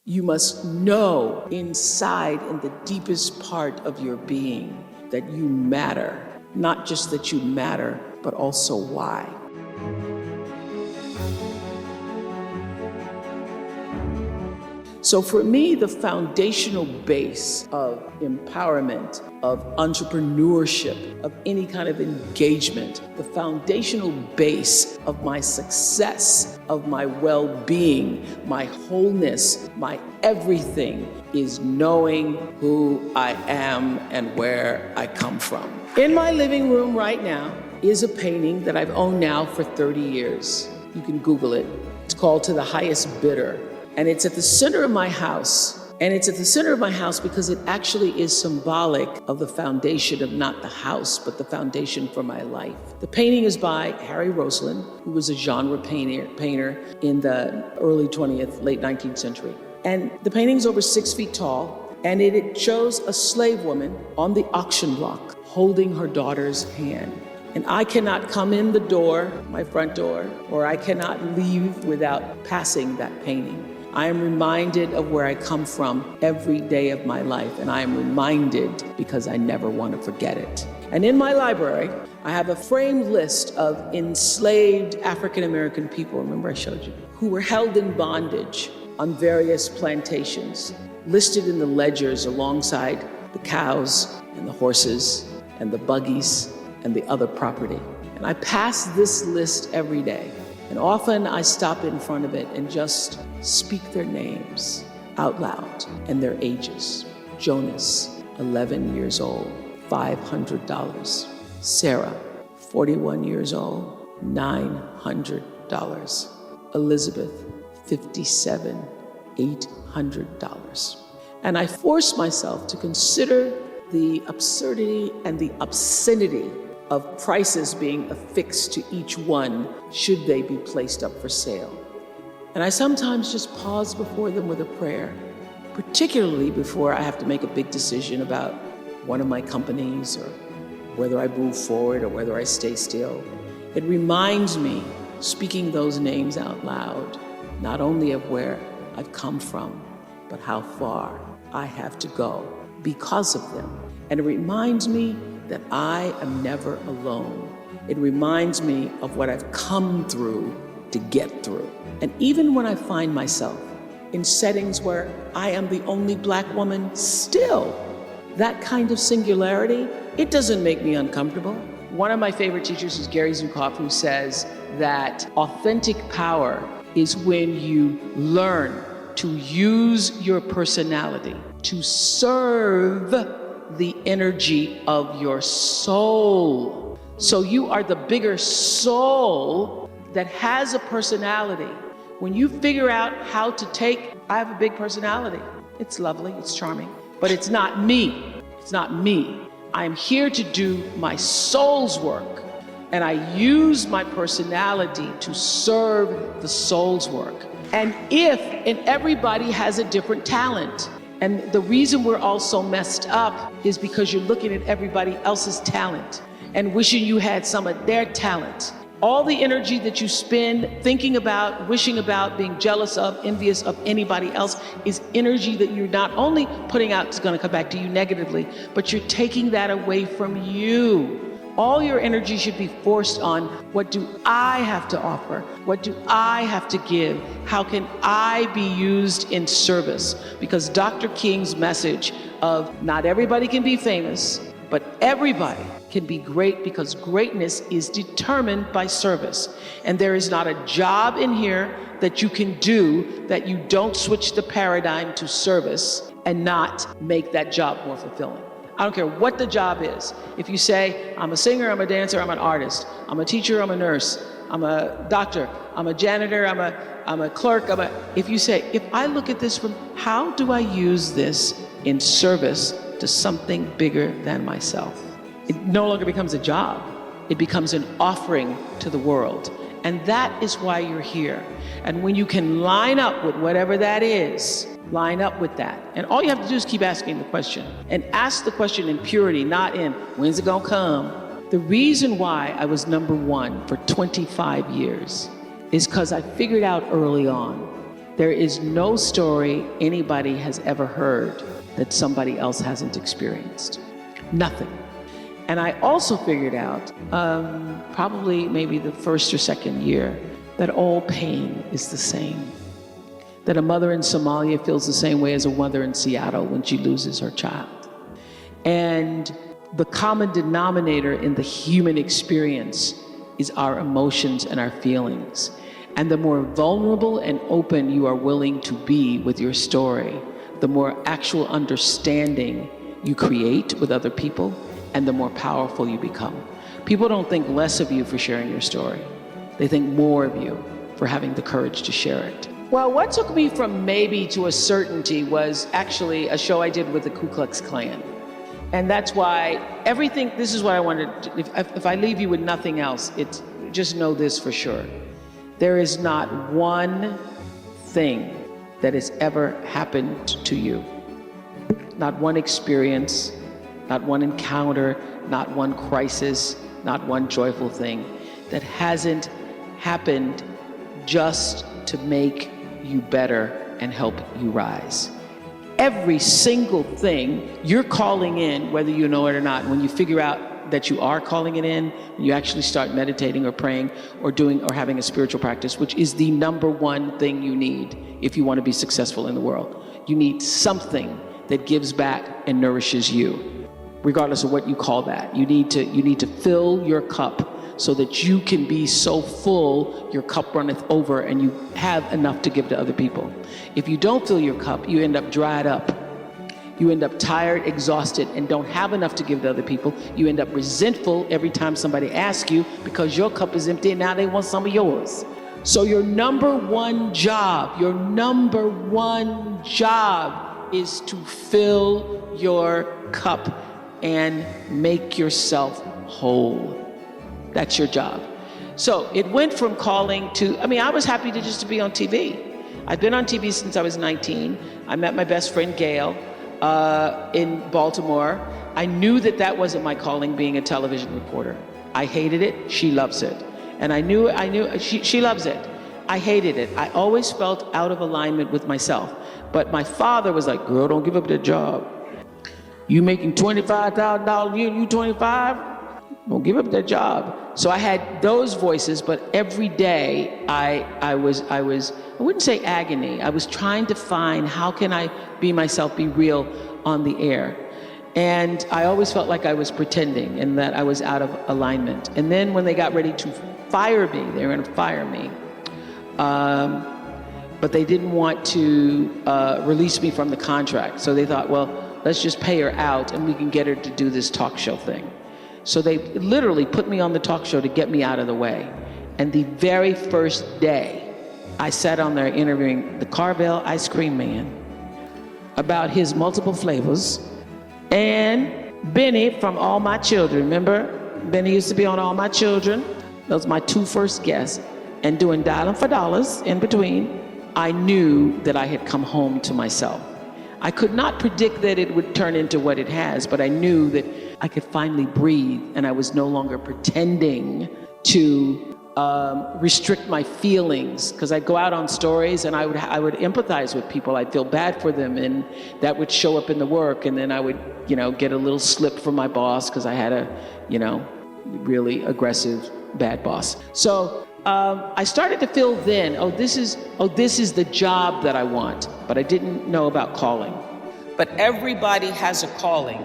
You must know inside in the deepest part of your being that you matter. Not just that you matter, but also why. So for me, the foundational base of empowerment, of entrepreneurship, of any kind of engagement, the foundational base of my success, of my well-being, my wholeness, my everything is knowing who I am and where I come from. In my living room right now is a painting that I've owned now for 30 years. You can Google it. It's called To the Highest Bidder. And it's at the center of my house. And it's at the center of my house because it actually is symbolic of the foundation of not the house, but the foundation for my life. The painting is by Harry Roslin, who was a genre painter in the early 20th, late 19th century. And the painting's over 6 feet tall, and it shows a slave woman on the auction block holding her daughter's hand. And I cannot come in the door, my front door, or I cannot leave without passing that painting. I am reminded of where I come from every day of my life, and I am reminded because I never want to forget it. And in my library, I have a framed list of enslaved African-American people, remember I showed you, who were held in bondage on various plantations, listed in the ledgers alongside the cows and the horses and the buggies and the other property. And I pass this list every day. And often I stop in front of it and just speak their names out loud and their ages. Jonas, 11 years old, $500. Sarah, 41 years old, $900. Elizabeth, 57, $800. And I force myself to consider the absurdity and the obscenity of prices being affixed to each one should they be placed up for sale. And I sometimes just pause before them with a prayer, particularly before I have to make a big decision about one of my companies or whether I move forward or whether I stay still. It reminds me, speaking those names out loud, not only of where I've come from, but how far I have to go because of them. And it reminds me that I am never alone. It reminds me of what I've come through to get through. And even when I find myself in settings where I am the only Black woman, still, that kind of singularity, it doesn't make me uncomfortable. One of my favorite teachers is Gary Zukav, who says that authentic power is when you learn to use your personality to serve the energy of your soul. So you are the bigger soul that has a personality. When you figure out how to I have a big personality. It's lovely, it's charming, but it's not me. It's not me. I'm here to do my soul's work, and I use my personality to serve the soul's work. And everybody has a different talent. And the reason we're all so messed up is because you're looking at everybody else's talent and wishing you had some of their talent. All the energy that you spend thinking about, wishing about, being jealous of, envious of anybody else is energy that you're not only putting out, it's going to come back to you negatively, but you're taking that away from you. All your energy should be forced on, what do I have to offer? What do I have to give? How can I be used in service? Because Dr. King's message of not everybody can be famous, but everybody can be great, because greatness is determined by service. And there is not a job in here that you can do that you don't switch the paradigm to service and not make that job more fulfilling. I don't care what the job is. If you say, I'm a singer, I'm a dancer, I'm an artist, I'm a teacher, I'm a nurse, I'm a doctor, I'm a janitor, I'm a clerk, if you say, if I look at this from, how do I use this in service to something bigger than myself? It no longer becomes a job. It becomes an offering to the world. And that is why you're here. And when you can line up with whatever that is, line up with that. And all you have to do is keep asking the question. And ask the question in purity, not in, when's it gonna come? The reason why I was number one for 25 years is because I figured out early on There is no story anybody has ever heard that somebody else hasn't experienced. Nothing. And I also figured out, probably maybe the first or second year, that all pain is the same. That a mother in Somalia feels the same way as a mother in Seattle when she loses her child. And the common denominator in the human experience is our emotions and our feelings. And the more vulnerable and open you are willing to be with your story, the more actual understanding you create with other people, and the more powerful you become. People don't think less of you for sharing your story. They think more of you for having the courage to share it. Well, what took me from maybe to a certainty was actually a show I did with the Ku Klux Klan. And that's why everything, this is what I wanted to, if I leave you with nothing else, it's just know this for sure. There is not one thing that has ever happened to you, not one experience, not one encounter, not one crisis, not one joyful thing that hasn't happened just to make you better and help you rise. Every single thing you're calling in, whether you know it or not, when you figure out that you are calling it in, you actually start meditating or praying or doing or having a spiritual practice, which is the number one thing you need if you want to be successful in the world. You need something that gives back and nourishes you, regardless of what you call that. You need to fill your cup so that you can be so full, your cup runneth over and you have enough to give to other people. If you don't fill your cup, you end up dried up. You end up tired, exhausted, and don't have enough to give to other people. You end up resentful every time somebody asks you because your cup is empty and now they want some of yours. So your number one job is to fill your cup and make yourself whole. That's your job. So it went from calling to, I was happy to be on TV. I've been on TV since I was 19. I met my best friend Gail in Baltimore. I knew that wasn't my calling, being a television reporter. I hated it, she loves it. And I knew she loves it. I hated it. I always felt out of alignment with myself. But my father was like, girl, don't give up that job. You making $25,000 a year, you 25? Don't give up that job. So I had those voices, but every day I wouldn't say agony. I was trying to find how can I be myself, be real on the air. And I always felt like I was pretending and that I was out of alignment. And then when they got ready to fire me, they were going to fire me. But they didn't want to release me from the contract. So they thought, well, let's just pay her out and we can get her to do this talk show thing. So they literally put me on the talk show to get me out of the way. And the very first day, I sat on there interviewing the Carvel ice cream man about his multiple flavors, and Benny from All My Children. Remember? Benny used to be on All My Children. Those were my two first guests. And doing Dialing for Dollars in between. I knew that I had come home to myself. I could not predict that it would turn into what it has, but I knew that I could finally breathe and I was no longer pretending to restrict my feelings, because I'd go out on stories and I would empathize with people. I'd feel bad for them, and that would show up in the work, and then I would, get a little slip from my boss because I had a, really aggressive, bad boss. So I started to feel then, this is the job that I want, but I didn't know about calling. But everybody has a calling,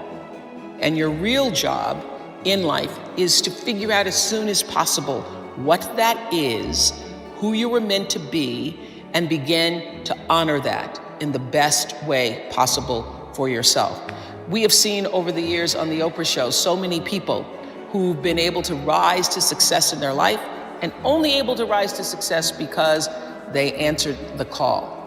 and your real job in life is to figure out as soon as possible what that is, who you were meant to be, and begin to honor that in the best way possible for yourself. We have seen over the years on the Oprah Show so many people who've been able to rise to success in their life, and only able to rise to success because they answered the call.